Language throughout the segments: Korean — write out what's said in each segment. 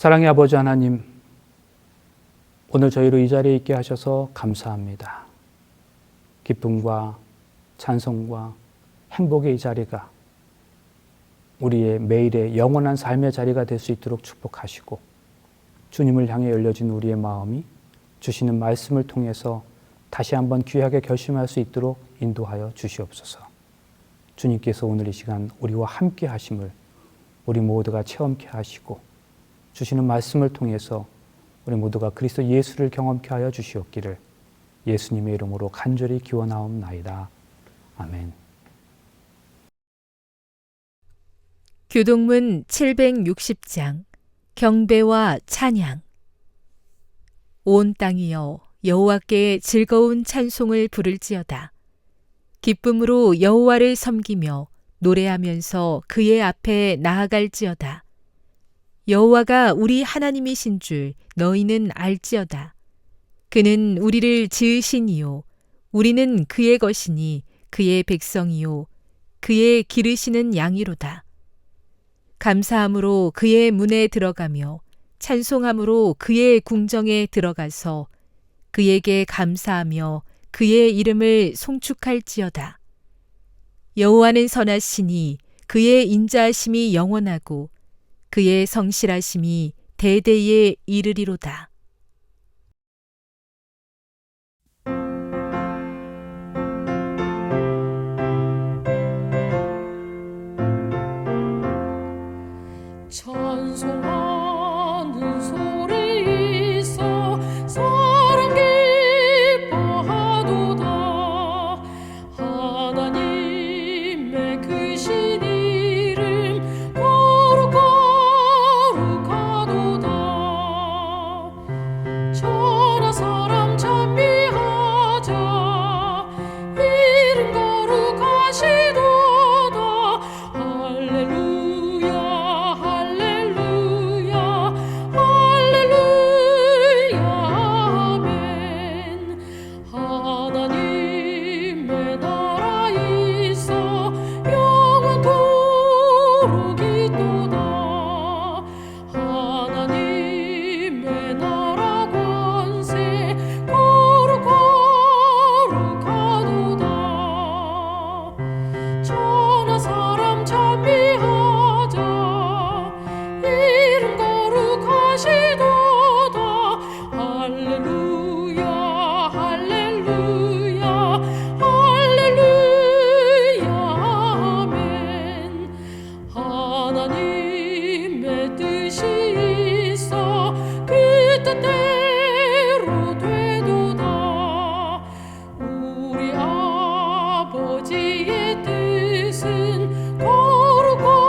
사랑의 아버지 하나님, 오늘 저희를 이 자리에 있게 하셔서 감사합니다. 기쁨과 찬송과 행복의 이 자리가 우리의 매일의 영원한 삶의 자리가 될 수 있도록 축복하시고, 주님을 향해 열려진 우리의 마음이 주시는 말씀을 통해서 다시 한번 귀하게 결심할 수 있도록 인도하여 주시옵소서. 주님께서 오늘 이 시간 우리와 함께 하심을 우리 모두가 체험케 하시고, 주시는 말씀을 통해서 우리 모두가 그리스도 예수를 경험케 하여 주시옵기를 예수님의 이름으로 간절히 기원하옵나이다. 아멘. 교동문 760장 경배와 찬양. 온 땅이여 여호와께 즐거운 찬송을 부를지어다. 기쁨으로 여호와를 섬기며 노래하면서 그의 앞에 나아갈지어다. 여호와가 우리 하나님이신 줄 너희는 알지어다. 그는 우리를 지으신 이요 우리는 그의 것이니 그의 백성이요 그의 기르시는 양이로다. 감사함으로 그의 문에 들어가며 찬송함으로 그의 궁정에 들어가서 그에게 감사하며 그의 이름을 송축할지어다. 여호와는 선하시니 그의 인자하심이 영원하고 그의 성실하심이 대대에 이르리로다. 찬송하는 소리 있어 사람 기뻐하도다. 하나님의 크신 이름 거룩거룩하도다. 천하 사람 찬미하자. 이름 거룩하시도다. 할렐루야 할렐루야 할렐루야 아멘. 하나님의 나라 있어 영원토록 있도다. 하나님의 나라 권세 거룩거룩하도다. 천하 사람 찬미하자. 이름 거룩하시도다. 할렐루야 할렐루야 할렐루야 아멘. 하나님의 뜻이 있어 그 뜻대로 되도다. 우리 아버지의 뜻은 거룩거룩하도다.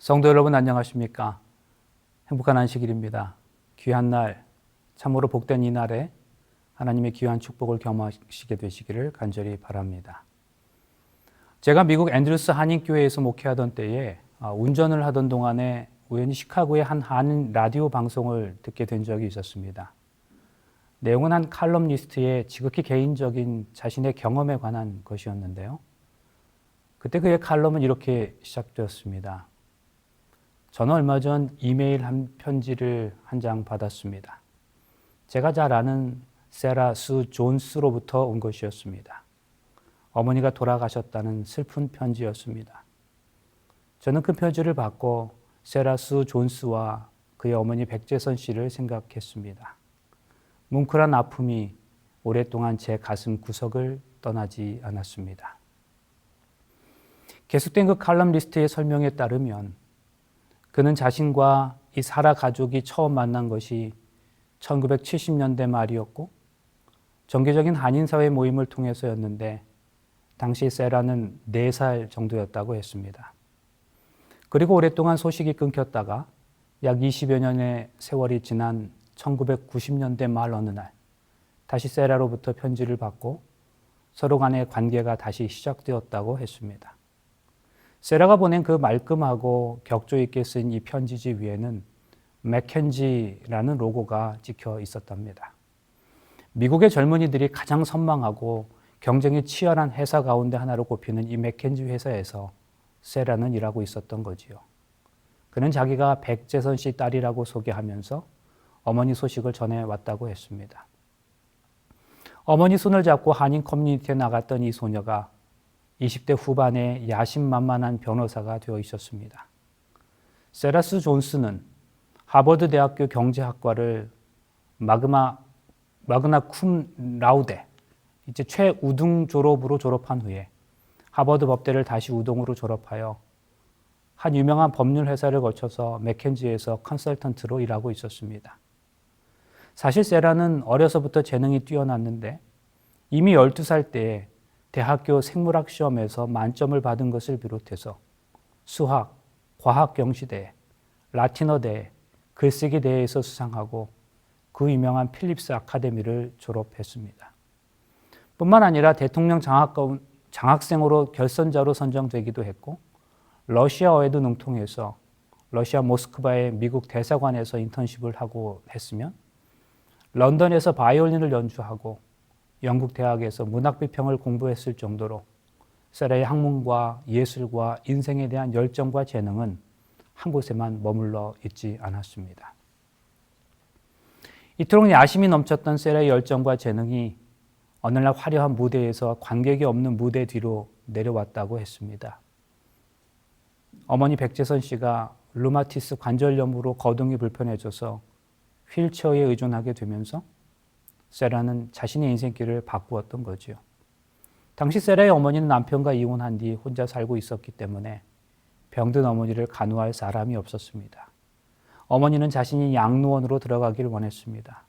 성도 여러분 안녕하십니까? 행복한 안식일입니다. 귀한 날, 참으로 복된 이 날에 하나님의 귀한 축복을 경험하시게 되시기를 간절히 바랍니다. 제가 미국 앤드루스 한인교회에서 목회하던 때에 운전을 하던 동안에 우연히 시카고의 한 한인 라디오 방송을 듣게 된 적이 있었습니다. 내용은 한 칼럼니스트의 지극히 개인적인 자신의 경험에 관한 것이었는데요. 그때 그의 칼럼은 이렇게 시작되었습니다. 저는 얼마 전 이메일 한 편지를 한 장 받았습니다. 제가 잘 아는 세라 수 존스로부터 온 것이었습니다. 어머니가 돌아가셨다는 슬픈 편지였습니다. 저는 그 편지를 받고 세라 수 존스와 그의 어머니 백재선 씨를 생각했습니다. 뭉클한 아픔이 오랫동안 제 가슴 구석을 떠나지 않았습니다. 계속된 그 칼럼니스트의 설명에 따르면 그는 자신과 이 사라 가족이 처음 만난 것이 1970년대 말이었고 정기적인 한인사회 모임을 통해서였는데 당시 세라는 4살 정도였다고 했습니다. 그리고 오랫동안 소식이 끊겼다가 약 20여 년의 세월이 지난 1990년대 말 어느 날 다시 세라로부터 편지를 받고 서로 간의 관계가 다시 시작되었다고 했습니다. 세라가 보낸 그 말끔하고 격조 있게 쓴 이 편지지 위에는 맥켄지라는 로고가 찍혀 있었답니다. 미국의 젊은이들이 가장 선망하고 경쟁이 치열한 회사 가운데 하나로 꼽히는 이 맥켄지 회사에서 세라는 일하고 있었던 거지요. 그는 자기가 백재선 씨 딸이라고 소개하면서 어머니 소식을 전해왔다고 했습니다. 어머니 손을 잡고 한인 커뮤니티에 나갔던 이 소녀가 20대 후반에 야심만만한 변호사가 되어 있었습니다. 세라 수 존스는 하버드 대학교 경제학과를 마그나 쿰 라우데, 이제 최우등 졸업으로 졸업한 후에 하버드 법대를 다시 우동으로 졸업하여 한 유명한 법률 회사를 거쳐서 맥켄지에서 컨설턴트로 일하고 있었습니다. 사실 세라는 어려서부터 재능이 뛰어났는데 이미 12살 때에 대학교 생물학 시험에서 만점을 받은 것을 비롯해서 수학, 과학 경시대회, 라틴어 대회, 글쓰기 대회에서 수상하고 그 유명한 필립스 아카데미를 졸업했습니다. 뿐만 아니라 대통령 장학생으로 결선자로 선정되기도 했고 러시아어에도 능통해서 러시아 모스크바의 미국 대사관에서 인턴십을 하고 했으면 런던에서 바이올린을 연주하고 영국 대학에서 문학 비평을 공부했을 정도로 세라의 학문과 예술과 인생에 대한 열정과 재능은 한 곳에만 머물러 있지 않았습니다. 이토록 야심이 넘쳤던 세라의 열정과 재능이 어느 날 화려한 무대에서 관객이 없는 무대 뒤로 내려왔다고 했습니다. 어머니 백재선 씨가 류마티스 관절염으로 거동이 불편해져서 휠체어에 의존하게 되면서 세라는 자신의 인생길을 바꾸었던 거죠. 당시 세라의 어머니는 남편과 이혼한 뒤 혼자 살고 있었기 때문에 병든 어머니를 간호할 사람이 없었습니다. 어머니는 자신이 양로원으로 들어가길 원했습니다.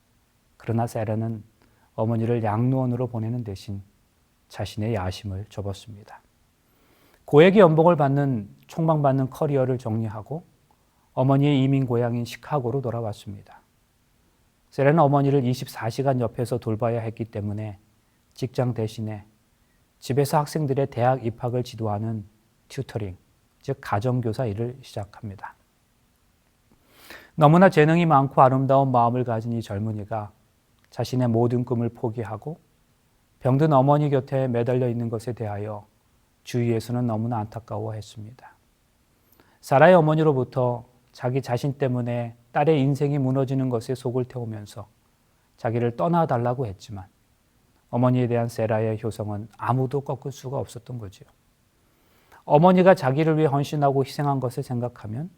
그러나 세라는 어머니를 양로원으로 보내는 대신 자신의 야심을 접었습니다. 고액의 연봉을 받는 촉망받는 커리어를 정리하고 어머니의 이민 고향인 시카고로 돌아왔습니다. 세라는 어머니를 24시간 옆에서 돌봐야 했기 때문에 직장 대신에 집에서 학생들의 대학 입학을 지도하는 튜터링, 즉 가정교사 일을 시작합니다. 너무나 재능이 많고 아름다운 마음을 가진 이 젊은이가 자신의 모든 꿈을 포기하고 병든 어머니 곁에 매달려 있는 것에 대하여 주위에서는 너무나 안타까워했습니다. 사라의 어머니로부터 자기 자신 때문에 딸의 인생이 무너지는 것에 속을 태우면서 자기를 떠나달라고 했지만 어머니에 대한 세라의 효성은 아무도 꺾을 수가 없었던 거지요. 어머니가 자기를 위해 헌신하고 희생한 것을 생각하면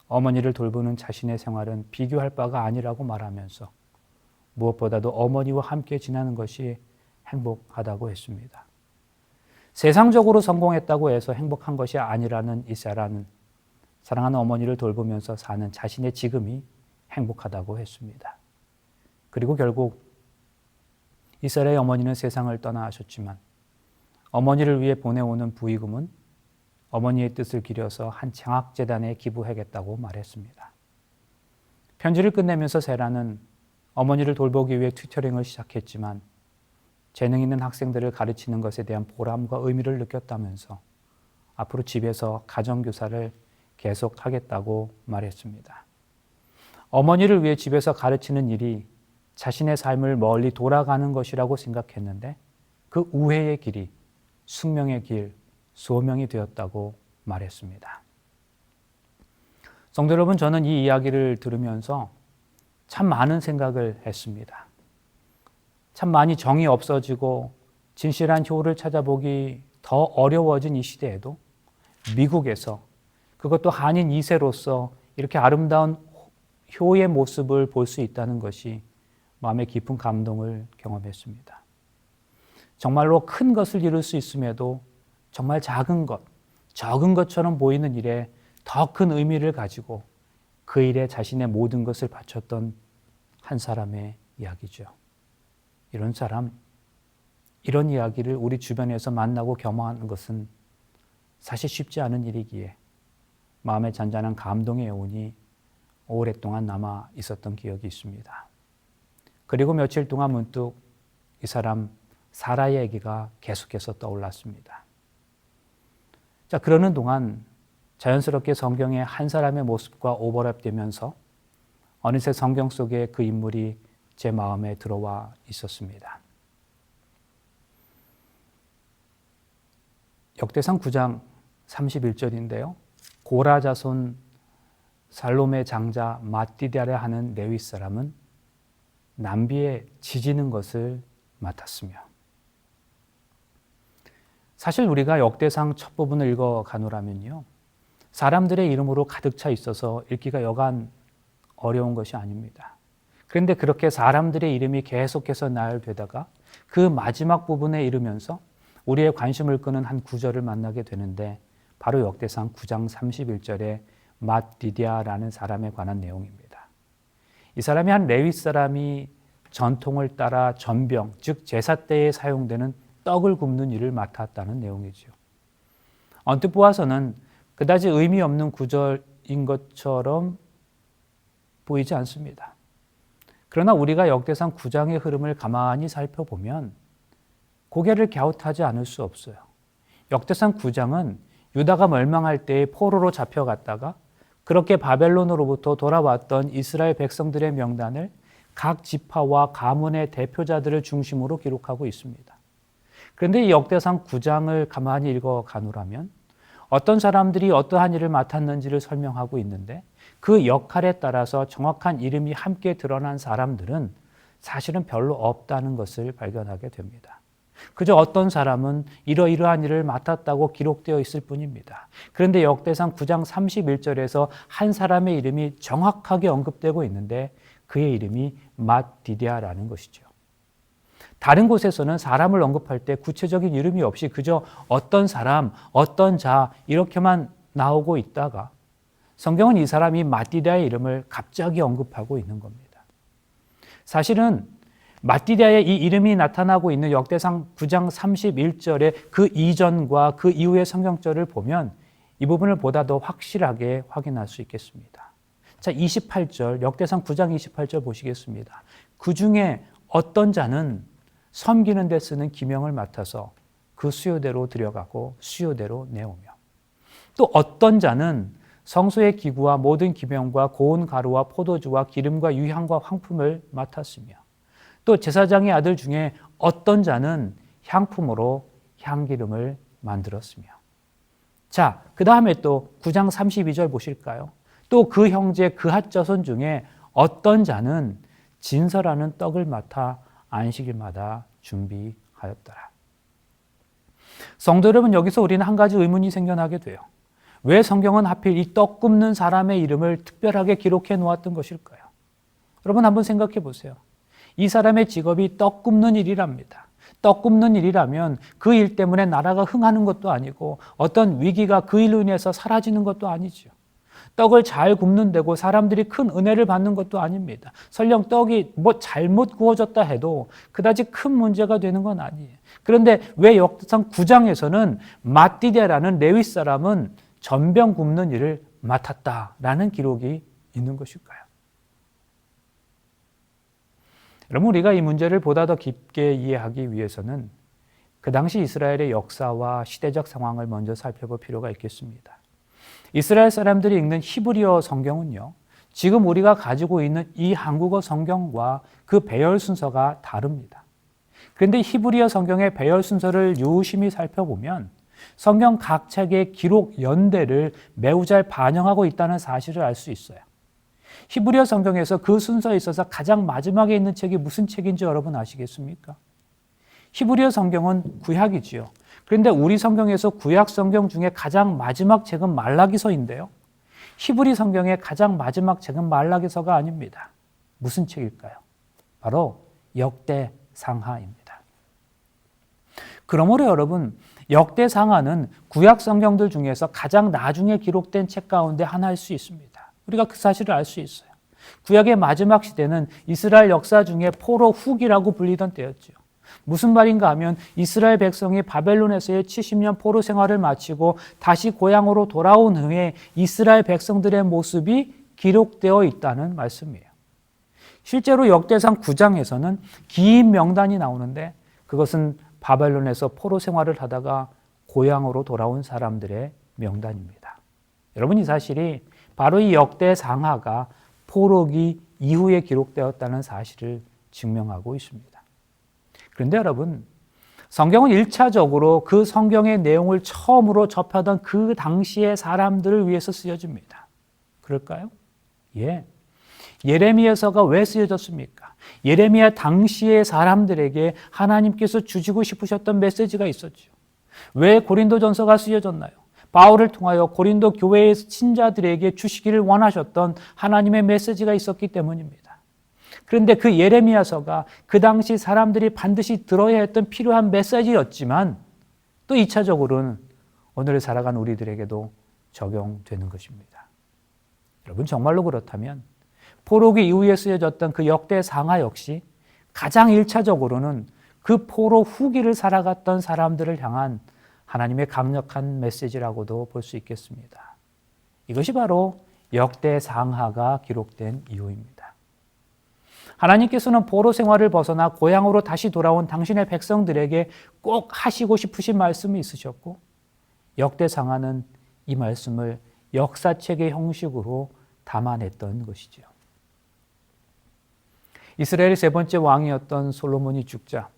어머니를 돌보는 자신의 생활은 비교할 바가 아니라고 말하면서 무엇보다도 어머니와 함께 지내는 것이 행복하다고 했습니다. 세상적으로 성공했다고 해서 행복한 것이 아니라는 이 세라는 사랑하는 어머니를 돌보면서 사는 자신의 지금이 행복하다고 했습니다. 그리고 결국 이 세라의 어머니는 세상을 떠나셨지만 어머니를 위해 보내오는 부의금은 어머니의 뜻을 기려서 한 장학재단에 기부하겠다고 말했습니다. 편지를 끝내면서 세라는 어머니를 돌보기 위해 튜터링을 시작했지만 재능 있는 학생들을 가르치는 것에 대한 보람과 의미를 느꼈다면서 앞으로 집에서 가정교사를 계속하겠다고 말했습니다. 어머니를 위해 집에서 가르치는 일이 자신의 삶을 멀리 돌아가는 것이라고 생각했는데 그 우회의 길이 숙명의 길, 소명이 되었다고 말했습니다. 성도 여러분, 저는 이 이야기를 들으면서 참 많은 생각을 했습니다. 참 많이 정이 없어지고 진실한 효를 찾아보기 더 어려워진 이 시대에도 미국에서 그것도 한인 2세로서 이렇게 아름다운 효의 모습을 볼 수 있다는 것이 마음에 깊은 감동을 경험했습니다. 정말로 큰 것을 이룰 수 있음에도 정말 작은 것, 적은 것처럼 보이는 일에 더 큰 의미를 가지고 그 일에 자신의 모든 것을 바쳤던 한 사람의 이야기죠. 이런 사람, 이런 이야기를 우리 주변에서 만나고 경험하는 것은 사실 쉽지 않은 일이기에 마음에 잔잔한 감동의 여운이 오랫동안 남아 있었던 기억이 있습니다. 그리고 며칠 동안 문득 이 사람 사라의 얘기가 계속해서 떠올랐습니다. 자, 그러는 동안 자연스럽게 성경의 한 사람의 모습과 오버랩되면서 어느새 성경 속에 그 인물이 제 마음에 들어와 있었습니다. 역대상 9장 31절인데요. 고라 자손 살롬의 장자 맏디다랴 하는 레위 사람은 남비에 지지는 것을 맡았으며, 사실 우리가 역대상 첫 부분을 읽어가노라면요, 사람들의 이름으로 가득 차 있어서 읽기가 여간 어려운 것이 아닙니다. 그런데 그렇게 사람들의 이름이 계속해서 나열되다가 그 마지막 부분에 이르면서 우리의 관심을 끄는 한 구절을 만나게 되는데 바로 역대상 9장 31절에 맏디디아라는 사람에 관한 내용입니다. 이 사람이 한 레위 사람이 전통을 따라 전병, 즉 제사 때에 사용되는 떡을 굽는 일을 맡았다는 내용이죠. 언뜻 보아서는 그다지 의미 없는 구절인 것처럼 보이지 않습니다. 그러나 우리가 역대상 9장의 흐름을 가만히 살펴보면 고개를 갸웃하지 않을 수 없어요. 역대상 9장은 유다가 멸망할 때에 포로로 잡혀갔다가 그렇게 바벨론으로부터 돌아왔던 이스라엘 백성들의 명단을 각 지파와 가문의 대표자들을 중심으로 기록하고 있습니다. 그런데 이 역대상 9장을 가만히 읽어가노라면 어떤 사람들이 어떠한 일을 맡았는지를 설명하고 있는데 그 역할에 따라서 정확한 이름이 함께 드러난 사람들은 사실은 별로 없다는 것을 발견하게 됩니다. 그저 어떤 사람은 이러이러한 일을 맡았다고 기록되어 있을 뿐입니다. 그런데 역대상 9장 31절에서 한 사람의 이름이 정확하게 언급되고 있는데 그의 이름이 맏디디아라는 것이죠. 다른 곳에서는 사람을 언급할 때 구체적인 이름이 없이 그저 어떤 사람, 어떤 자 이렇게만 나오고 있다가 성경은 이 사람이 맏디디아의 이름을 갑자기 언급하고 있는 겁니다. 사실은 맏디디아의 이 이름이 나타나고 있는 역대상 9장 31절의 그 이전과 그 이후의 성경절을 보면 이 부분을 보다 더 확실하게 확인할 수 있겠습니다. 자, 28절, 역대상 9장 28절 보시겠습니다. 그 중에 어떤 자는 섬기는 데 쓰는 기명을 맡아서 그 수요대로 들여가고 수요대로 내오며, 또 어떤 자는 성소의 기구와 모든 기명과 고운 가루와 포도주와 기름과 유향과 황품을 맡았으며, 또 제사장의 아들 중에 어떤 자는 향품으로 향기름을 만들었으며. 자, 그 다음에 또 9장 32절 보실까요? 또 그 형제 그핫 자손 중에 어떤 자는 진설하는 떡을 맡아 안식일마다 준비하였더라. 성도 여러분, 여기서 우리는 한 가지 의문이 생겨나게 돼요. 왜 성경은 하필 이 떡 굽는 사람의 이름을 특별하게 기록해 놓았던 것일까요? 여러분 한번 생각해 보세요. 이 사람의 직업이 떡 굽는 일이랍니다. 떡 굽는 일이라면 그 일 때문에 나라가 흥하는 것도 아니고 어떤 위기가 그 일로 인해서 사라지는 것도 아니죠. 떡을 잘 굽는 데고 사람들이 큰 은혜를 받는 것도 아닙니다. 설령 떡이 잘못 구워졌다 해도 그다지 큰 문제가 되는 건 아니에요. 그런데 왜 역대상 9장에서는 마띠데라는 레위 사람은 전병 굽는 일을 맡았다라는 기록이 있는 것일까요? 여러분, 우리가 이 문제를 보다 더 깊게 이해하기 위해서는 그 당시 이스라엘의 역사와 시대적 상황을 먼저 살펴볼 필요가 있겠습니다. 이스라엘 사람들이 읽는 히브리어 성경은요, 지금 우리가 가지고 있는 이 한국어 성경과 그 배열 순서가 다릅니다. 그런데 히브리어 성경의 배열 순서를 유심히 살펴보면 성경 각 책의 기록 연대를 매우 잘 반영하고 있다는 사실을 알 수 있어요. 히브리어 성경에서 그 순서에 있어서 가장 마지막에 있는 책이 무슨 책인지 여러분 아시겠습니까? 히브리어 성경은 구약이지요. 그런데 우리 성경에서 구약 성경 중에 가장 마지막 책은 말라기서인데요. 히브리 성경의 가장 마지막 책은 말라기서가 아닙니다. 무슨 책일까요? 바로 역대상하입니다. 그러므로 여러분, 역대상하는 구약 성경들 중에서 가장 나중에 기록된 책 가운데 하나일 수 있습니다. 우리가 그 사실을 알 수 있어요. 구약의 마지막 시대는 이스라엘 역사 중에 포로 후기라고 불리던 때였죠. 무슨 말인가 하면 이스라엘 백성이 바벨론에서의 70년 포로 생활을 마치고 다시 고향으로 돌아온 후에 이스라엘 백성들의 모습이 기록되어 있다는 말씀이에요. 실제로 역대상 9장에서는 긴 명단이 나오는데 그것은 바벨론에서 포로 생활을 하다가 고향으로 돌아온 사람들의 명단입니다. 여러분, 이 사실이 바로 이 역대상하가 포로기 이후에 기록되었다는 사실을 증명하고 있습니다. 그런데 여러분, 성경은 1차적으로 그 성경의 내용을 처음으로 접하던 그 당시의 사람들을 위해서 쓰여집니다. 그럴까요? 예. 예레미야서가 왜 쓰여졌습니까? 예레미야 당시의 사람들에게 하나님께서 주시고 싶으셨던 메시지가 있었죠. 왜 고린도전서가 쓰여졌나요? 바울을 통하여 고린도 교회의 신자들에게 주시기를 원하셨던 하나님의 메시지가 있었기 때문입니다. 그런데 그 예레미야서가 그 당시 사람들이 반드시 들어야 했던 필요한 메시지였지만 또 2차적으로는 오늘 살아가는 우리들에게도 적용되는 것입니다. 여러분, 정말로 그렇다면 포로기 이후에 쓰여졌던 그 역대상하 역시 가장 1차적으로는 그 포로 후기를 살아갔던 사람들을 향한 하나님의 강력한 메시지라고도 볼 수 있겠습니다. 이것이 바로 역대상하가 기록된 이유입니다. 하나님께서는 포로 생활을 벗어나 고향으로 다시 돌아온 당신의 백성들에게 꼭 하시고 싶으신 말씀이 있으셨고 역대상하는 이 말씀을 역사책의 형식으로 담아냈던 것이죠. 이스라엘의 세 번째 왕이었던 솔로몬이 죽자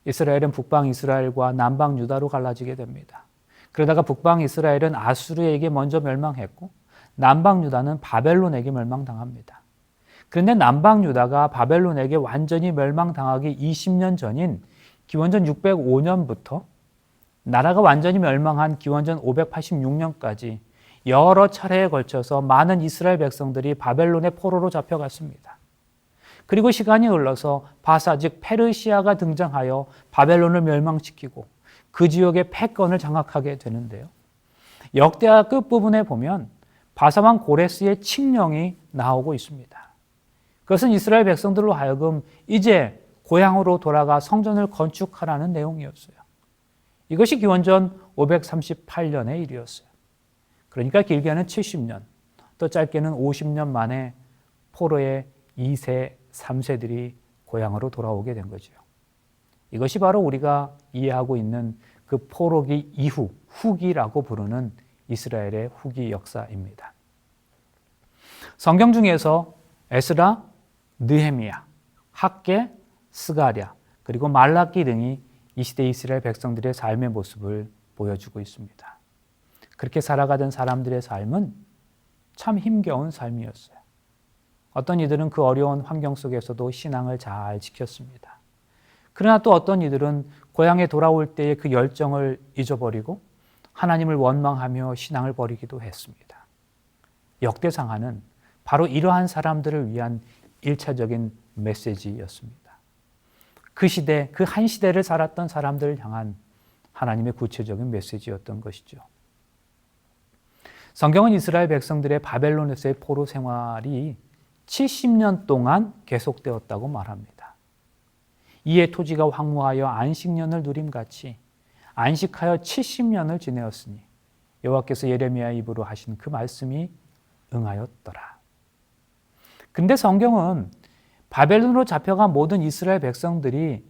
이스라엘은 북방 이스라엘과 남방 유다로 갈라지게 됩니다. 그러다가 북방 이스라엘은 아수르에게 먼저 멸망했고 남방 유다는 바벨론에게 멸망당합니다. 그런데 남방 유다가 바벨론에게 완전히 멸망당하기 20년 전인 기원전 605년부터 나라가 완전히 멸망한 기원전 586년까지 여러 차례에 걸쳐서 많은 이스라엘 백성들이 바벨론의 포로로 잡혀갔습니다. 그리고 시간이 흘러서 바사 즉 페르시아가 등장하여 바벨론을 멸망시키고 그 지역의 패권을 장악하게 되는데요. 역대하 끝부분에 보면 바사왕 고레스의 칙령이 나오고 있습니다. 그것은 이스라엘 백성들로 하여금 이제 고향으로 돌아가 성전을 건축하라는 내용이었어요. 이것이 기원전 538년의 일이었어요. 그러니까 길게는 70년, 또 짧게는 50년 만에 포로의 2세, 3세들이 고향으로 돌아오게 된 거죠. 이것이 바로 우리가 이해하고 있는 그 포로기 이후, 후기라고 부르는 이스라엘의 후기 역사입니다. 성경 중에서 에스라, 느헤미야, 학개, 스가랴, 그리고 말라기 등이 이 시대 이스라엘 백성들의 삶의 모습을 보여주고 있습니다. 그렇게 살아가던 사람들의 삶은 참 힘겨운 삶이었어요. 어떤 이들은 그 어려운 환경 속에서도 신앙을 잘 지켰습니다. 그러나 또 어떤 이들은 고향에 돌아올 때의 그 열정을 잊어버리고 하나님을 원망하며 신앙을 버리기도 했습니다. 역대상하는 바로 이러한 사람들을 위한 1차적인 메시지였습니다. 그 시대, 그 한 시대를 살았던 사람들을 향한 하나님의 구체적인 메시지였던 것이죠. 성경은 이스라엘 백성들의 바벨론에서의 포로 생활이 70년 동안 계속되었다고 말합니다. 이에 토지가 황무하여 안식년을 누림같이 안식하여 70년을 지내었으니 여호와께서 예레미야 입으로 하신 그 말씀이 응하였더라. 근데 성경은 바벨론으로 잡혀간 모든 이스라엘 백성들이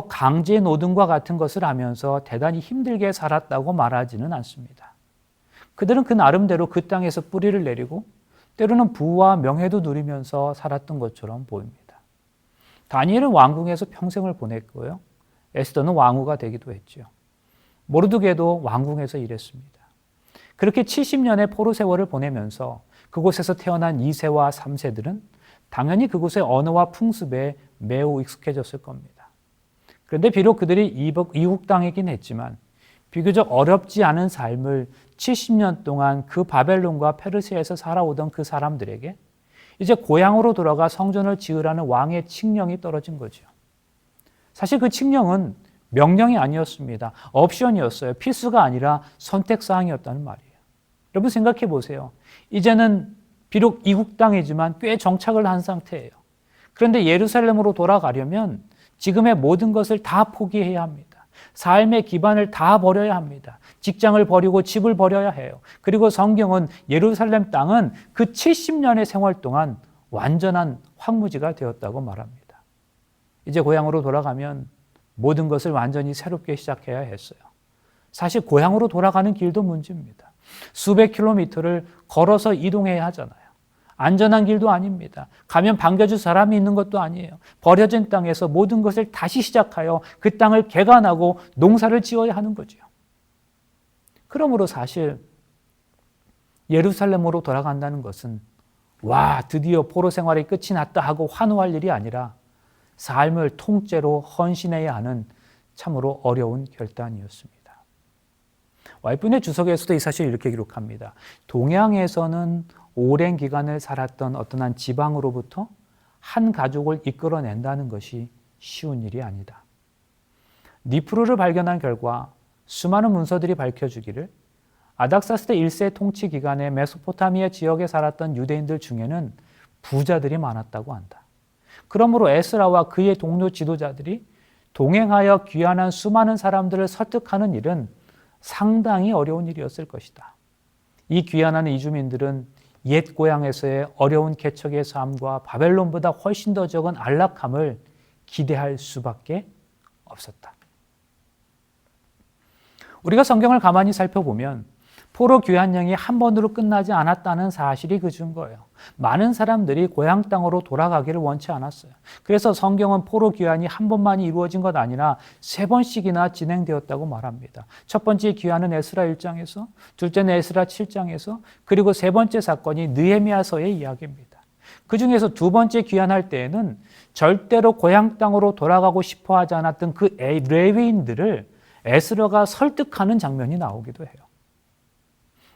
강제 노동과 같은 것을 하면서 대단히 힘들게 살았다고 말하지는 않습니다. 그들은 그 나름대로 그 땅에서 뿌리를 내리고 때로는 부와 명예도 누리면서 살았던 것처럼 보입니다. 다니엘은 왕궁에서 평생을 보냈고요. 에스더는 왕후가 되기도 했죠. 모르드게도 왕궁에서 일했습니다. 그렇게 70년의 포로 세월을 보내면서 그곳에서 태어난 2세와 3세들은 당연히 그곳의 언어와 풍습에 매우 익숙해졌을 겁니다. 그런데 비록 그들이 이국 땅이긴 했지만 비교적 어렵지 않은 삶을 70년 동안 그 바벨론과 페르시아에서 살아오던 그 사람들에게 이제 고향으로 돌아가 성전을 지으라는 왕의 칙령이 떨어진 거죠. 사실 그 칙령은 명령이 아니었습니다. 옵션이었어요. 필수가 아니라 선택사항이었다는 말이에요. 여러분 생각해 보세요. 이제는 비록 이국 땅이지만 꽤 정착을 한 상태예요. 그런데 예루살렘으로 돌아가려면 지금의 모든 것을 다 포기해야 합니다. 삶의 기반을 다 버려야 합니다. 직장을 버리고 집을 버려야 해요. 그리고 성경은 예루살렘 땅은 그 70년의 생활 동안 완전한 황무지가 되었다고 말합니다. 이제 고향으로 돌아가면 모든 것을 완전히 새롭게 시작해야 했어요. 사실 고향으로 돌아가는 길도 문제입니다. 수백 킬로미터를 걸어서 이동해야 하잖아요. 안전한 길도 아닙니다. 가면 반겨줄 사람이 있는 것도 아니에요. 버려진 땅에서 모든 것을 다시 시작하여 그 땅을 개간하고 농사를 지어야 하는 거죠. 그러므로 사실 예루살렘으로 돌아간다는 것은 와, 드디어 포로 생활이 끝이 났다 하고 환호할 일이 아니라 삶을 통째로 헌신해야 하는 참으로 어려운 결단이었습니다. 와이프의 주석에서도 이 사실을 이렇게 기록합니다. 동양에서는 오랜 기간을 살았던 어떤 한 지방으로부터 한 가족을 이끌어낸다는 것이 쉬운 일이 아니다. 니프루를 발견한 결과 수많은 문서들이 밝혀주기를 아닥사스다 1세 통치 기간에 메소포타미아 지역에 살았던 유대인들 중에는 부자들이 많았다고 한다. 그러므로 에스라와 그의 동료 지도자들이 동행하여 귀환한 수많은 사람들을 설득하는 일은 상당히 어려운 일이었을 것이다. 이 귀환하는 이주민들은 옛 고향에서의 어려운 개척의 삶과 바벨론보다 훨씬 더 적은 안락함을 기대할 수밖에 없었다. 우리가 성경을 가만히 살펴보면 포로 귀환령이 한 번으로 끝나지 않았다는 사실이 그 증거예요. 많은 사람들이 고향 땅으로 돌아가기를 원치 않았어요. 그래서 성경은 포로 귀환이 한 번만이 이루어진 것 아니라 3번씩이나 진행되었다고 말합니다. 첫 번째 귀환은 에스라 1장에서, 둘째는 에스라 7장에서, 그리고 세 번째 사건이 느헤미야서의 이야기입니다. 그 중에서 두 번째 귀환할 때에는 절대로 고향 땅으로 돌아가고 싶어 하지 않았던 그 레위인들을 에스라가 설득하는 장면이 나오기도 해요.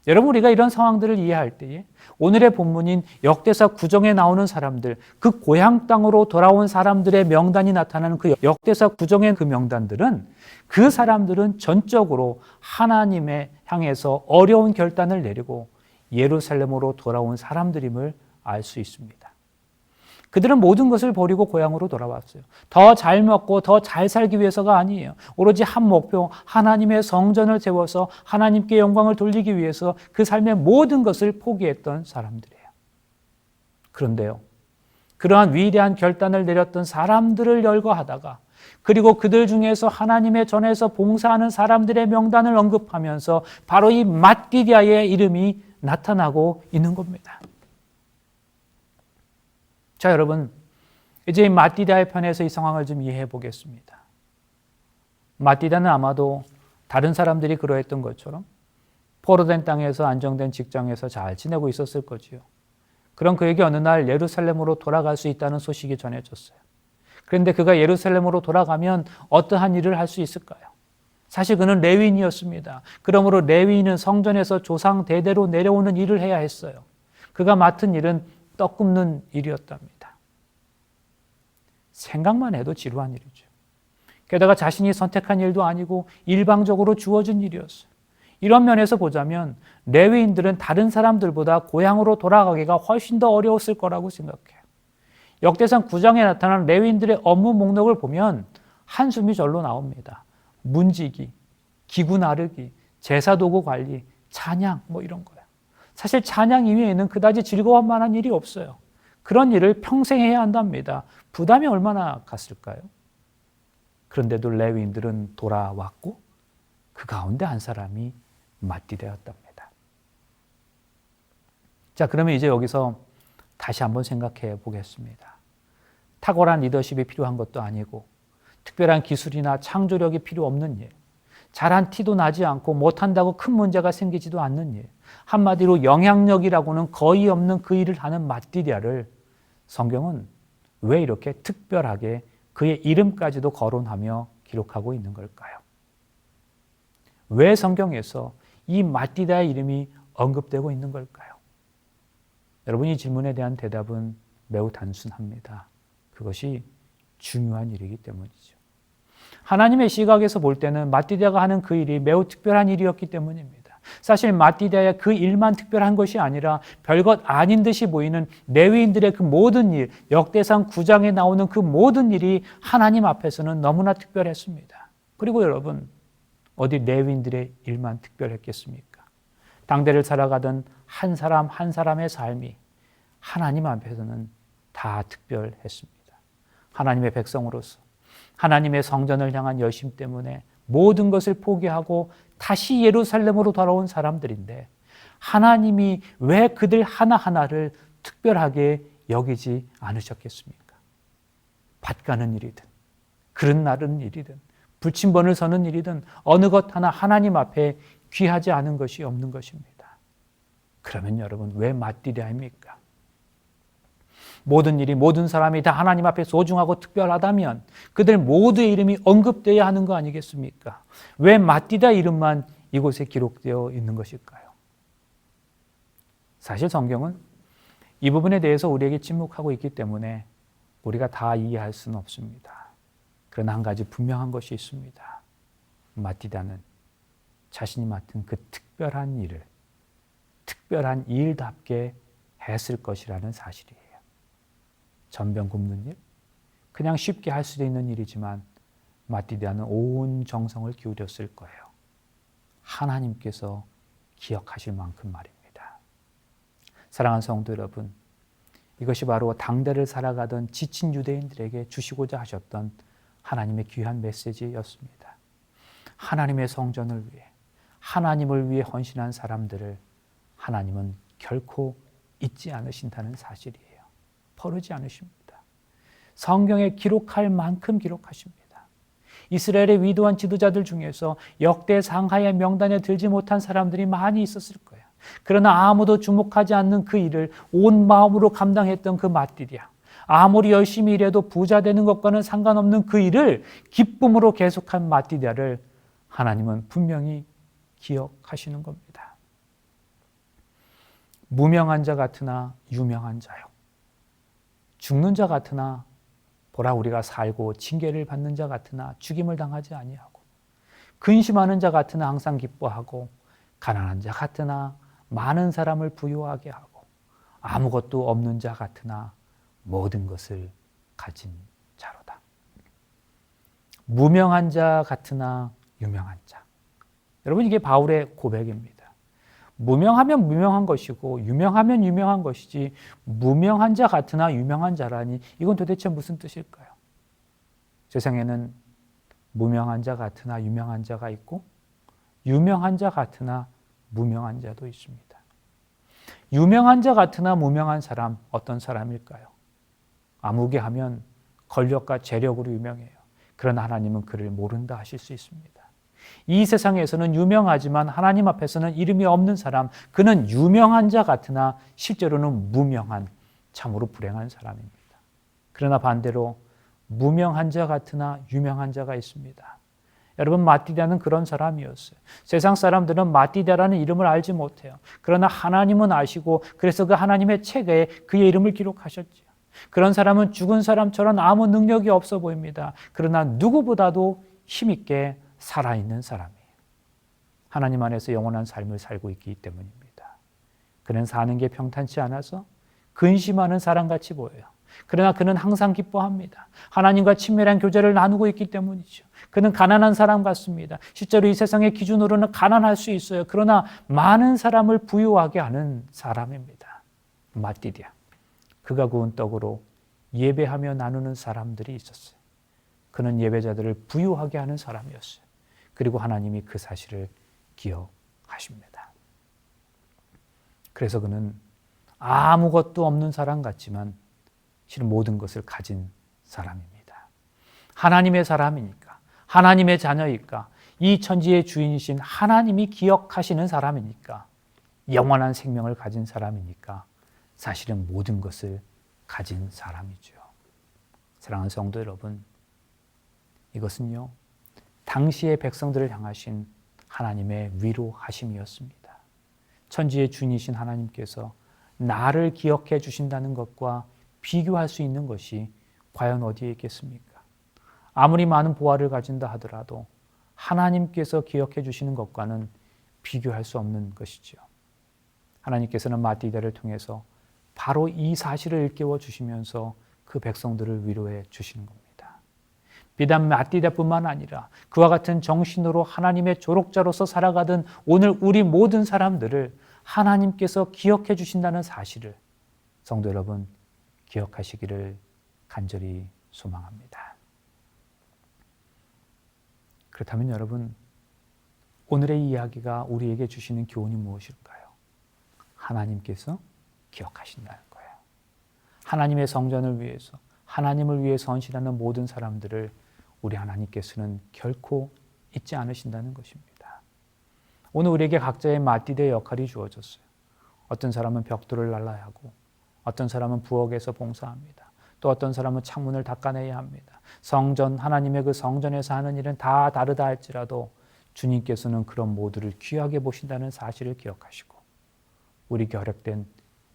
여러분, 우리가 이런 상황들을 이해할 때에 오늘의 본문인 역대사 9장에 나오는 사람들, 그 고향 땅으로 돌아온 사람들의 명단이 나타나는 그 역대사 9장의 그 명단들은 그 사람들은 전적으로 하나님에 향해서 어려운 결단을 내리고 예루살렘으로 돌아온 사람들임을 알 수 있습니다. 그들은 모든 것을 버리고 고향으로 돌아왔어요. 더 잘 먹고 더 잘 살기 위해서가 아니에요. 오로지 한 목표, 하나님의 성전을 세워서 하나님께 영광을 돌리기 위해서 그 삶의 모든 것을 포기했던 사람들이에요. 그런데요, 그러한 위대한 결단을 내렸던 사람들을 열거하다가 그리고 그들 중에서 하나님의 전에서 봉사하는 사람들의 명단을 언급하면서 바로 이 ματ디디아의 이름이 나타나고 있는 겁니다. 자, 여러분, 이제 맛디다의 편에서 이 상황을 좀 이해해 보겠습니다. 맛디다는 아마도 다른 사람들이 그러했던 것처럼 포로된 땅에서 안정된 직장에서 잘 지내고 있었을 거지요. 그럼 그에게 어느 날 예루살렘으로 돌아갈 수 있다는 소식이 전해졌어요. 그런데 그가 예루살렘으로 돌아가면 어떠한 일을 할 수 있을까요? 사실 그는 레위인이었습니다. 그러므로 레위인은 성전에서 조상 대대로 내려오는 일을 해야 했어요. 그가 맡은 일은 떡 굽는 일이었답니다. 생각만 해도 지루한 일이죠. 게다가 자신이 선택한 일도 아니고 일방적으로 주어진 일이었어요. 이런 면에서 보자면 레위인들은 다른 사람들보다 고향으로 돌아가기가 훨씬 더 어려웠을 거라고 생각해요. 역대상 9장에 나타난 레위인들의 업무 목록을 보면 한숨이 절로 나옵니다. 문지기, 기구 나르기, 제사도구 관리, 찬양 이런 거예요. 사실 찬양 이외에는 그다지 즐거울 만한 일이 없어요. 그런 일을 평생 해야 한답니다. 부담이 얼마나 갔을까요? 그런데도 레위인들은 돌아왔고 그 가운데 한 사람이 마띠되었답니다. 자, 그러면 이제 여기서 다시 한번 생각해 보겠습니다. 탁월한 리더십이 필요한 것도 아니고 특별한 기술이나 창조력이 필요 없는 일, 잘한 티도 나지 않고 못한다고 큰 문제가 생기지도 않는 일, 한마디로 영향력이라고는 거의 없는 그 일을 하는 마띠디아를 성경은 왜 이렇게 특별하게 그의 이름까지도 거론하며 기록하고 있는 걸까요? 왜 성경에서 이 마띠다의 이름이 언급되고 있는 걸까요? 여러분, 이 질문에 대한 대답은 매우 단순합니다. 그것이 중요한 일이기 때문이죠. 하나님의 시각에서 볼 때는 마띠다가 하는 그 일이 매우 특별한 일이었기 때문입니다. 사실 마띠다의 그 일만 특별한 것이 아니라 별것 아닌 듯이 보이는 레위인들의 그 모든 일, 역대상 9장에 나오는 그 모든 일이 하나님 앞에서는 너무나 특별했습니다. 그리고 여러분, 어디 레위인들의 일만 특별했겠습니까? 당대를 살아가던 한 사람 한 사람의 삶이 하나님 앞에서는 다 특별했습니다. 하나님의 백성으로서 하나님의 성전을 향한 열심 때문에 모든 것을 포기하고 다시 예루살렘으로 돌아온 사람들인데 하나님이 왜 그들 하나하나를 특별하게 여기지 않으셨겠습니까? 밭 가는 일이든 그릇 나르는 일이든 불침번을 서는 일이든 어느 것 하나 하나님 앞에 귀하지 않은 것이 없는 것입니다. 그러면 여러분, 왜 마띠다입니까? 모든 일이 모든 사람이 다 하나님 앞에 소중하고 특별하다면 그들 모두의 이름이 언급되어야 하는 거 아니겠습니까? 왜 마띠다 이름만 이곳에 기록되어 있는 것일까요? 사실 성경은 이 부분에 대해서 우리에게 침묵하고 있기 때문에 우리가 다 이해할 수는 없습니다. 그러나 한 가지 분명한 것이 있습니다. 마띠다는 자신이 맡은 그 특별한 일을 특별한 일답게 했을 것이라는 사실이에요. 전병 굽는 일, 그냥 쉽게 할 수도 있는 일이지만 마띠다는 온 정성을 기울였을 거예요. 하나님께서 기억하실 만큼 말입니다. 사랑하는 성도 여러분, 이것이 바로 당대를 살아가던 지친 유대인들에게 주시고자 하셨던 하나님의 귀한 메시지였습니다. 하나님의 성전을 위해, 하나님을 위해 헌신한 사람들을 하나님은 결코 잊지 않으신다는 사실이에요. 버리지 않으십니다. 성경에 기록할 만큼 기록하십니다. 이스라엘의 위대한 지도자들 중에서 역대 상하의 명단에 들지 못한 사람들이 많이 있었을 거예요. 그러나 아무도 주목하지 않는 그 일을 온 마음으로 감당했던 그 마띠디아, 아무리 열심히 일해도 부자 되는 것과는 상관없는 그 일을 기쁨으로 계속한 마띠디아를 하나님은 분명히 기억하시는 겁니다. 무명한 자 같으나 유명한 자요. 죽는 자 같으나 보라 우리가 살고 징계를 받는 자 같으나 죽임을 당하지 아니하고, 근심하는 자 같으나 항상 기뻐하고, 가난한 자 같으나 많은 사람을 부유하게 하고, 아무것도 없는 자 같으나 모든 것을 가진 자로다. 무명한 자 같으나 유명한 자. 여러분, 이게 바울의 고백입니다. 무명하면 무명한 것이고 유명하면 유명한 것이지 무명한 자 같으나 유명한 자라니 이건 도대체 무슨 뜻일까요? 세상에는 무명한 자 같으나 유명한 자가 있고 유명한 자 같으나 무명한 자도 있습니다. 유명한 자 같으나 무명한 사람, 어떤 사람일까요? 아무개 하면 권력과 재력으로 유명해요. 그러나 하나님은 그를 모른다 하실 수 있습니다. 이 세상에서는 유명하지만 하나님 앞에서는 이름이 없는 사람, 그는 유명한 자 같으나 실제로는 무명한, 참으로 불행한 사람입니다. 그러나 반대로 무명한 자 같으나 유명한 자가 있습니다. 여러분, 마띠다는 그런 사람이었어요. 세상 사람들은 마띠다라는 이름을 알지 못해요. 그러나 하나님은 아시고 그래서 그 하나님의 책에 그의 이름을 기록하셨죠. 그런 사람은 죽은 사람처럼 아무 능력이 없어 보입니다. 그러나 누구보다도 힘있게 살아있는 사람이에요. 하나님 안에서 영원한 삶을 살고 있기 때문입니다. 그는 사는 게 평탄치 않아서 근심하는 사람같이 보여요. 그러나 그는 항상 기뻐합니다. 하나님과 친밀한 교제를 나누고 있기 때문이죠. 그는 가난한 사람 같습니다. 실제로 이 세상의 기준으로는 가난할 수 있어요. 그러나 많은 사람을 부유하게 하는 사람입니다. 마띠디아. 그가 구운 떡으로 예배하며 나누는 사람들이 있었어요. 그는 예배자들을 부유하게 하는 사람이었어요. 그리고 하나님이 그 사실을 기억하십니다. 그래서 그는 아무것도 없는 사람 같지만 실은 모든 것을 가진 사람입니다. 하나님의 사람이니까, 하나님의 자녀이니까, 이 천지의 주인이신 하나님이 기억하시는 사람이니까, 영원한 생명을 가진 사람이니까 사실은 모든 것을 가진 사람이죠. 사랑하는 성도 여러분, 이것은요, 당시의 백성들을 향하신 하나님의 위로하심이었습니다. 천지의 주인이신 하나님께서 나를 기억해 주신다는 것과 비교할 수 있는 것이 과연 어디에 있겠습니까? 아무리 많은 보화를 가진다 하더라도 하나님께서 기억해 주시는 것과는 비교할 수 없는 것이죠. 하나님께서는 마띠다를 통해서 바로 이 사실을 일깨워 주시면서 그 백성들을 위로해 주시는 겁니다. 비단 마띠다뿐만 아니라 그와 같은 정신으로 하나님의 조력자로서 살아가던 오늘 우리 모든 사람들을 하나님께서 기억해 주신다는 사실을 성도 여러분 기억하시기를 간절히 소망합니다. 그렇다면 여러분, 오늘의 이야기가 우리에게 주시는 교훈이 무엇일까요? 하나님께서 기억하신다는 거예요. 하나님의 성전을 위해서, 하나님을 위해 헌신하는 모든 사람들을 우리 하나님께서는 결코 잊지 않으신다는 것입니다. 오늘 우리에게 각자의 마띠대의 역할이 주어졌어요. 어떤 사람은 벽돌을 날라야 하고, 어떤 사람은 부엌에서 봉사합니다. 또 어떤 사람은 창문을 닦아내야 합니다. 성전, 하나님의 그 성전에서 하는 일은 다 다르다 할지라도 주님께서는 그런 모두를 귀하게 보신다는 사실을 기억하시고 우리 결핵된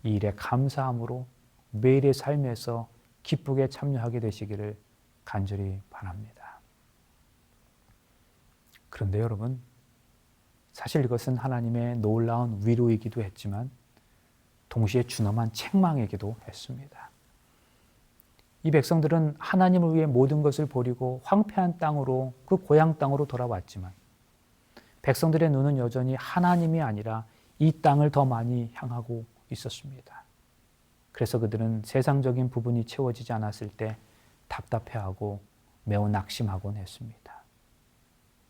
이 일에 감사함으로 매일의 삶에서 기쁘게 참여하게 되시기를 간절히 바랍니다. 그런데 여러분, 사실 이것은 하나님의 놀라운 위로이기도 했지만 동시에 준엄한 책망이기도 했습니다. 이 백성들은 하나님을 위해 모든 것을 버리고 황폐한 땅으로, 그 고향 땅으로 돌아왔지만 백성들의 눈은 여전히 하나님이 아니라 이 땅을 더 많이 향하고 있었습니다. 그래서 그들은 세상적인 부분이 채워지지 않았을 때 답답해하고 매우 낙심하곤 했습니다.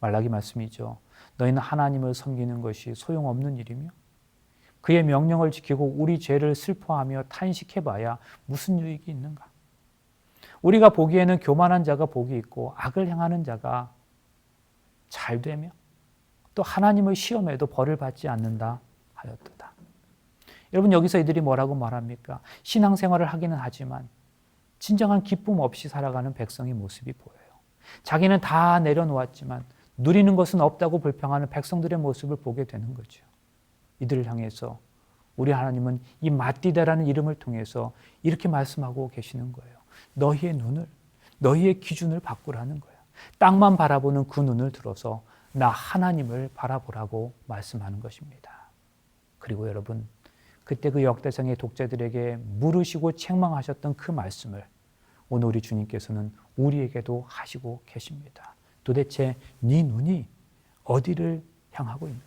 말라기 말씀이죠. 너희는 하나님을 섬기는 것이 소용없는 일이며 그의 명령을 지키고 우리 죄를 슬퍼하며 탄식해봐야 무슨 유익이 있는가? 우리가 보기에는 교만한 자가 복이 있고 악을 행하는 자가 잘 되며 또 하나님의 시험에도 벌을 받지 않는다 하였도다. 여러분, 여기서 이들이 뭐라고 말합니까? 신앙생활을 하기는 하지만 진정한 기쁨 없이 살아가는 백성의 모습이 보여요. 자기는 다 내려놓았지만 누리는 것은 없다고 불평하는 백성들의 모습을 보게 되는 거죠. 이들을 향해서 우리 하나님은 이 마띠다라는 이름을 통해서 이렇게 말씀하고 계시는 거예요. 너희의 눈을, 너희의 기준을 바꾸라는 거예요. 땅만 바라보는 그 눈을 들어서 나 하나님을 바라보라고 말씀하는 것입니다. 그리고 여러분, 그때 그 역대상의 독재들에게 물으시고 책망하셨던 그 말씀을 오늘 우리 주님께서는 우리에게도 하시고 계십니다. 도대체 네 눈이 어디를 향하고 있느냐?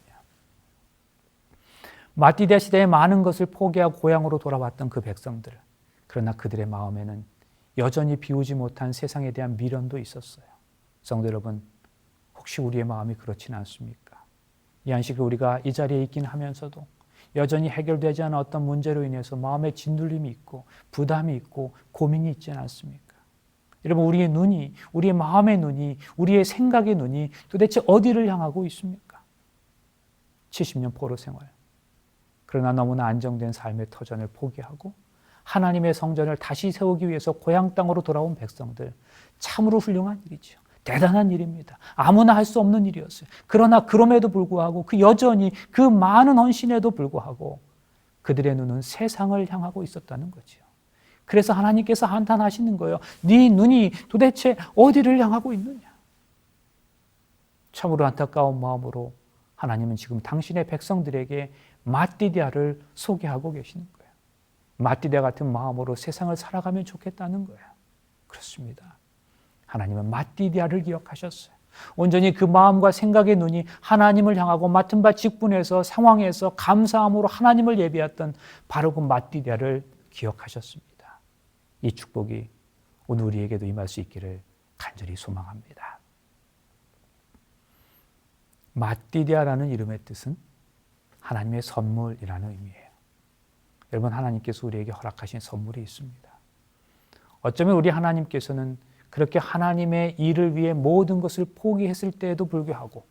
마띠다 시대에 많은 것을 포기하고 고향으로 돌아왔던 그 백성들, 그러나 그들의 마음에는 여전히 비우지 못한 세상에 대한 미련도 있었어요. 성도 여러분, 혹시 우리의 마음이 그렇지는 않습니까? 이 안식일 우리가 이 자리에 있긴 하면서도 여전히 해결되지 않은 어떤 문제로 인해서 마음에 짓눌림이 있고 부담이 있고 고민이 있지 않습니까? 여러분, 우리의 눈이, 우리의 마음의 눈이, 우리의 생각의 눈이 도대체 어디를 향하고 있습니까? 70년 포로 생활, 그러나 너무나 안정된 삶의 터전을 포기하고 하나님의 성전을 다시 세우기 위해서 고향 땅으로 돌아온 백성들, 참으로 훌륭한 일이죠. 대단한 일입니다. 아무나 할 수 없는 일이었어요. 그러나 그럼에도 불구하고 그 여전히 그 많은 헌신에도 불구하고 그들의 눈은 세상을 향하고 있었다는 거죠. 그래서 하나님께서 한탄하시는 거예요. 네 눈이 도대체 어디를 향하고 있느냐? 참으로 안타까운 마음으로 하나님은 지금 당신의 백성들에게 마띠디아를 소개하고 계시는 거예요. 마띠디아 같은 마음으로 세상을 살아가면 좋겠다는 거예요. 그렇습니다. 하나님은 마띠디아를 기억하셨어요. 온전히 그 마음과 생각의 눈이 하나님을 향하고 맡은 바 직분에서 상황에서 감사함으로 하나님을 예비했던 바로 그 마띠디아를 기억하셨습니다. 이 축복이 오늘 우리에게도 임할 수 있기를 간절히 소망합니다. 마띠디아라는 이름의 뜻은 하나님의 선물이라는 의미예요. 여러분, 하나님께서 우리에게 허락하신 선물이 있습니다. 어쩌면 우리 하나님께서는 그렇게 하나님의 일을 위해 모든 것을 포기했을 때에도 불구하고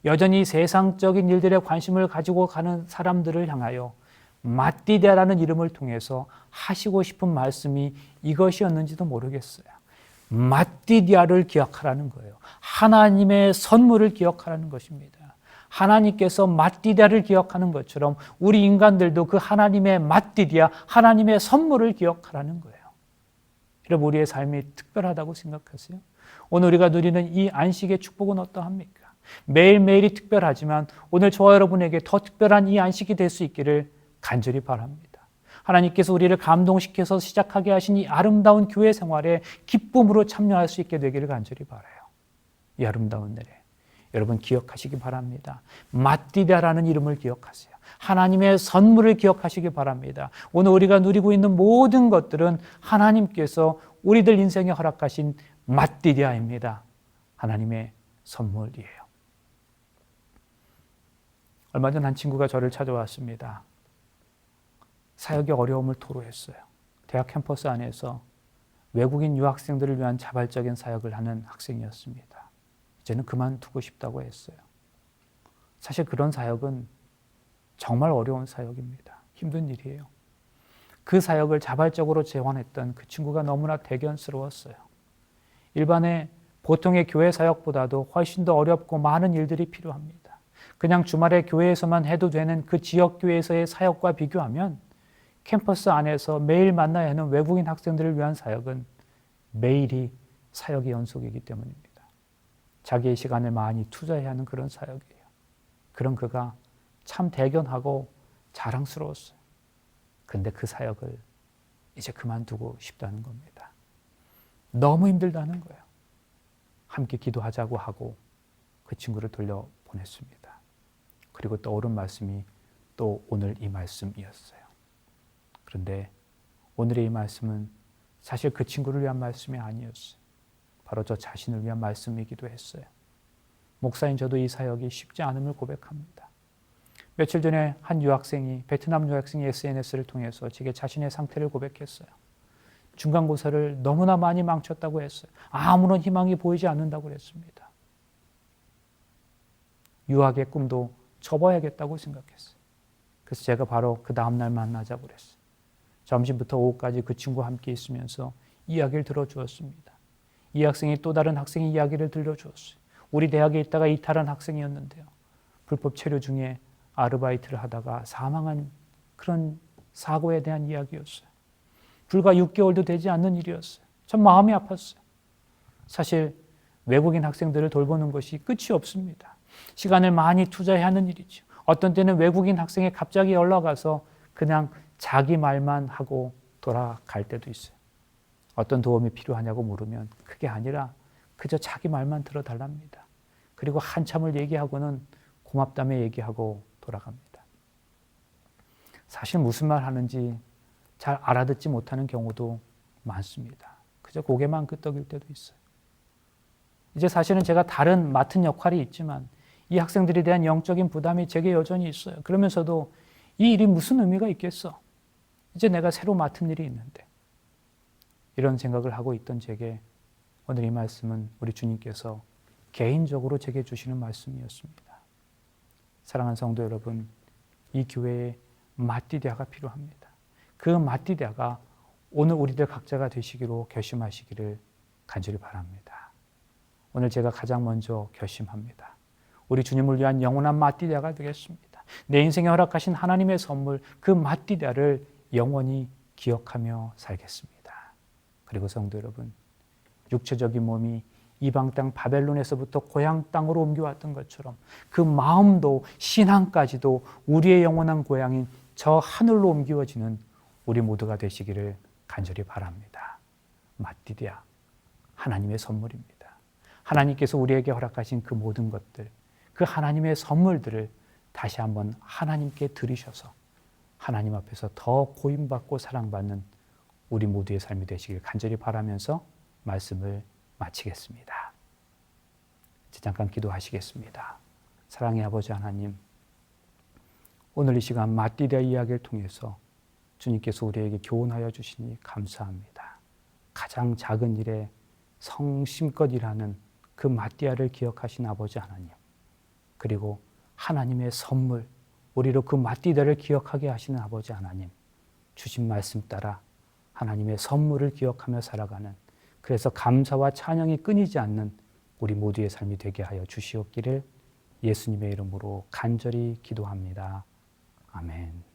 여전히 세상적인 일들에 관심을 가지고 가는 사람들을 향하여 마띠디아라는 이름을 통해서 하시고 싶은 말씀이 이것이었는지도 모르겠어요. 마띠디아를 기억하라는 거예요. 하나님의 선물을 기억하라는 것입니다. 하나님께서 마띠디아를 기억하는 것처럼 우리 인간들도 그 하나님의 마띠디아, 하나님의 선물을 기억하라는 거예요. 여러분, 우리의 삶이 특별하다고 생각하세요? 오늘 우리가 누리는 이 안식의 축복은 어떠합니까? 매일매일이 특별하지만 오늘 저와 여러분에게 더 특별한 이 안식이 될 수 있기를 간절히 바랍니다. 하나님께서 우리를 감동시켜서 시작하게 하신 이 아름다운 교회 생활에 기쁨으로 참여할 수 있게 되기를 간절히 바라요. 이 아름다운 날에 여러분 기억하시기 바랍니다. 마띠디아라는 이름을 기억하세요. 하나님의 선물을 기억하시기 바랍니다. 오늘 우리가 누리고 있는 모든 것들은 하나님께서 우리들 인생에 허락하신 마띠디아입니다. 하나님의 선물이에요. 얼마 전 한 친구가 저를 찾아왔습니다. 사역의 어려움을 토로했어요. 대학 캠퍼스 안에서 외국인 유학생들을 위한 자발적인 사역을 하는 학생이었습니다. 이제는 그만두고 싶다고 했어요. 사실 그런 사역은 정말 어려운 사역입니다. 힘든 일이에요. 그 사역을 자발적으로 재환했던 그 친구가 너무나 대견스러웠어요. 일반의 보통의 교회 사역보다도 훨씬 더 어렵고 많은 일들이 필요합니다. 그냥 주말에 교회에서만 해도 되는 그 지역 교회에서의 사역과 비교하면 캠퍼스 안에서 매일 만나야 하는 외국인 학생들을 위한 사역은 매일이 사역의 연속이기 때문입니다. 자기의 시간을 많이 투자해야 하는 그런 사역이에요. 그런 그가 참 대견하고 자랑스러웠어요. 그런데 그 사역을 이제 그만두고 싶다는 겁니다. 너무 힘들다는 거예요. 함께 기도하자고 하고 그 친구를 돌려보냈습니다. 그리고 떠오른 말씀이 또 오늘 이 말씀이었어요. 그런데 오늘의 이 말씀은 사실 그 친구를 위한 말씀이 아니었어요. 바로 저 자신을 위한 말씀이기도 했어요. 목사인 저도 이 사역이 쉽지 않음을 고백합니다. 며칠 전에 한 유학생이, 베트남 유학생이 SNS를 통해서 제게 자신의 상태를 고백했어요. 중간고사를 너무나 많이 망쳤다고 했어요. 아무런 희망이 보이지 않는다고 그랬습니다. 유학의 꿈도 접어야겠다고 생각했어요. 그래서 제가 바로 그 다음날 만나자고 그랬어요. 점심부터 오후까지 그 친구와 함께 있으면서 이야기를 들어주었습니다. 이 학생이 또 다른 학생의 이야기를 들려주었어요. 우리 대학에 있다가 이탈한 학생이었는데요. 불법 체류 중에 아르바이트를 하다가 사망한 그런 사고에 대한 이야기였어요. 불과 6개월도 되지 않는 일이었어요. 참 마음이 아팠어요. 사실 외국인 학생들을 돌보는 것이 끝이 없습니다. 시간을 많이 투자해야 하는 일이죠. 어떤 때는 외국인 학생이 갑자기 연락 와서 그냥 자기 말만 하고 돌아갈 때도 있어요. 어떤 도움이 필요하냐고 물으면 그게 아니라 그저 자기 말만 들어달랍니다. 그리고 한참을 얘기하고는 고맙다며 얘기하고 돌아갑니다. 사실 무슨 말 하는지 잘 알아듣지 못하는 경우도 많습니다. 그저 고개만 끄덕일 때도 있어요. 이제 사실은 제가 다른 맡은 역할이 있지만 이 학생들에 대한 영적인 부담이 제게 여전히 있어요. 그러면서도 이 일이 무슨 의미가 있겠어? 이제 내가 새로 맡은 일이 있는데. 이런 생각을 하고 있던 제게 오늘 이 말씀은 우리 주님께서 개인적으로 제게 주시는 말씀이었습니다. 사랑하는 성도 여러분, 이 교회에 마띠디아가 필요합니다. 그 마띠디아가 오늘 우리들 각자가 되시기로 결심하시기를 간절히 바랍니다. 오늘 제가 가장 먼저 결심합니다. 우리 주님을 위한 영원한 마띠디아가 되겠습니다. 내 인생에 허락하신 하나님의 선물, 그 마띠디아를 영원히 기억하며 살겠습니다. 그리고 성도 여러분, 육체적인 몸이 이방 땅 바벨론에서부터 고향 땅으로 옮겨왔던 것처럼 그 마음도 신앙까지도 우리의 영원한 고향인 저 하늘로 옮겨지는 우리 모두가 되시기를 간절히 바랍니다. 마띠디아, 하나님의 선물입니다. 하나님께서 우리에게 허락하신 그 모든 것들, 그 하나님의 선물들을 다시 한번 하나님께 드리셔서 하나님 앞에서 더 고임받고 사랑받는 우리 모두의 삶이 되시길 간절히 바라면서 말씀을 마치겠습니다. 이제 잠깐 기도하시겠습니다. 사랑의 아버지 하나님, 오늘 이 시간 마띠디아 이야기를 통해서 주님께서 우리에게 교훈하여 주시니 감사합니다. 가장 작은 일에 성심껏 일하는 그 마띠아를 기억하신 아버지 하나님, 그리고 하나님의 선물, 우리로 그 마띠아를 기억하게 하시는 아버지 하나님, 주신 말씀 따라 하나님의 선물을 기억하며 살아가는, 그래서 감사와 찬양이 끊이지 않는 우리 모두의 삶이 되게 하여 주시옵기를 예수님의 이름으로 간절히 기도합니다. 아멘.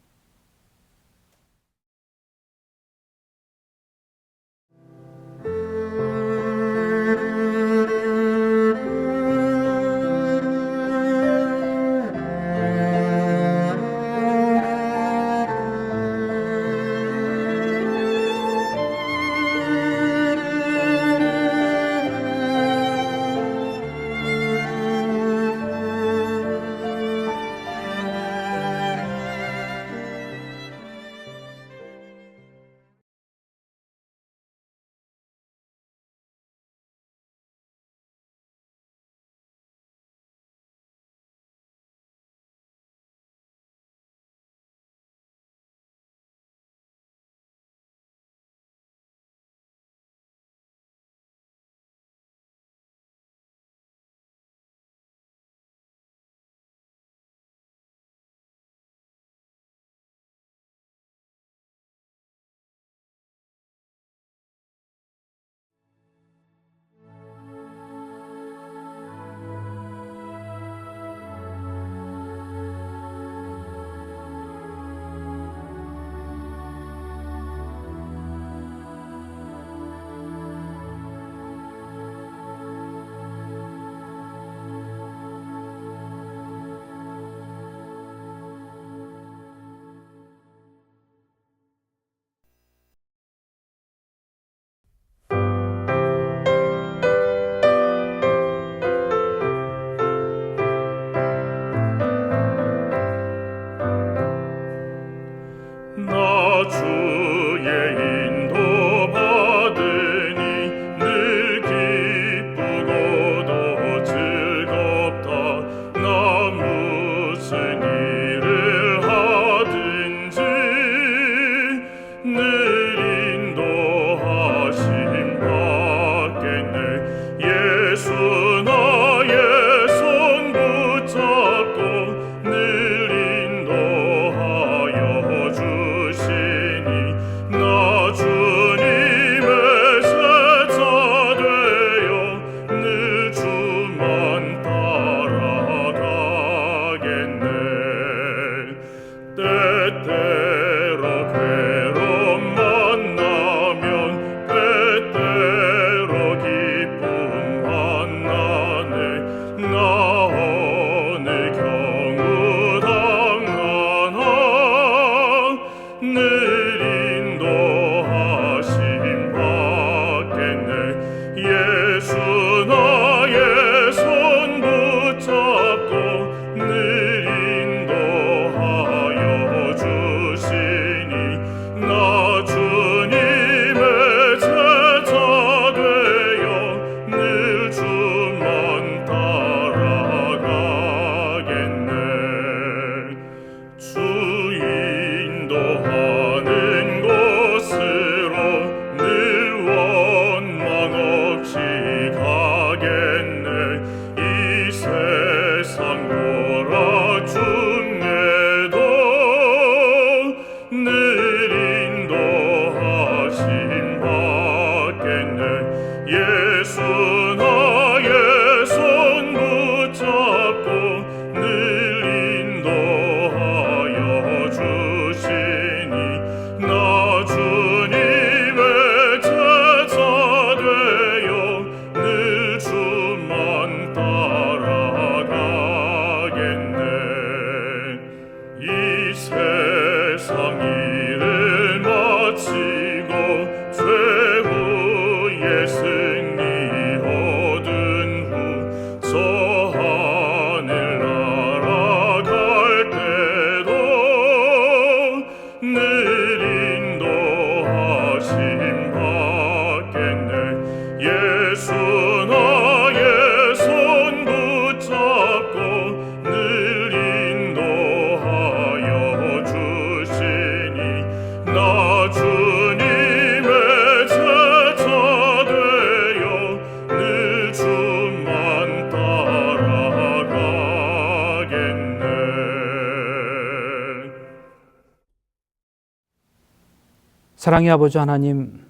사랑의 아버지 하나님,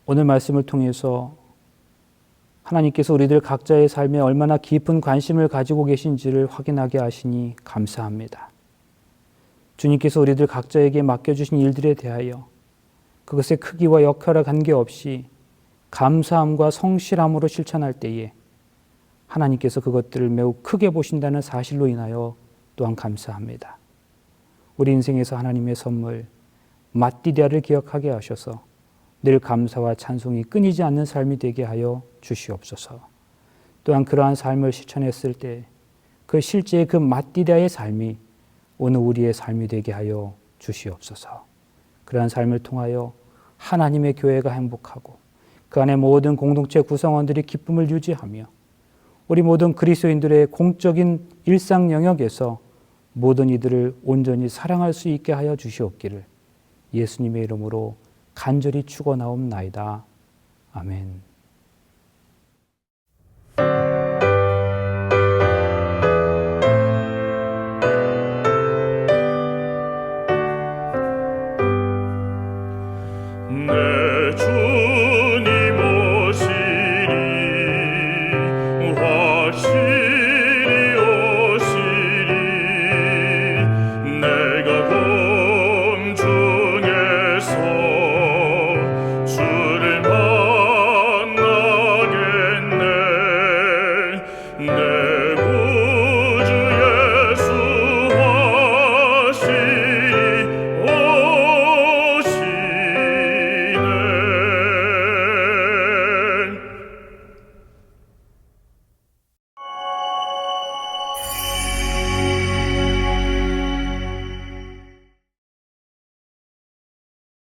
오늘 말씀을 통해서 하나님께서 우리들 각자의 삶에 얼마나 깊은 관심을 가지고 계신지를 확인하게 하시니 감사합니다. 주님께서 우리들 각자에게 맡겨주신 일들에 대하여 그것의 크기와 역할에 관계없이 감사함과 성실함으로 실천할 때에 하나님께서 그것들을 매우 크게 보신다는 사실로 인하여 또한 감사합니다. 우리 인생에서 하나님의 선물 마띠디아를 기억하게 하셔서 늘 감사와 찬송이 끊이지 않는 삶이 되게 하여 주시옵소서. 또한 그러한 삶을 실천했을 때 그 실제의 그 마띠디아의 삶이 오늘 우리의 삶이 되게 하여 주시옵소서. 그러한 삶을 통하여 하나님의 교회가 행복하고 그 안에 모든 공동체 구성원들이 기쁨을 유지하며 우리 모든 그리스도인들의 공적인 일상 영역에서 모든 이들을 온전히 사랑할 수 있게 하여 주시옵기를 예수님의 이름으로 간절히 축원하옵나이다. 아멘. 내 주님 오시리 확실히 오시리 내가 공중에서 주를 만나겠네 내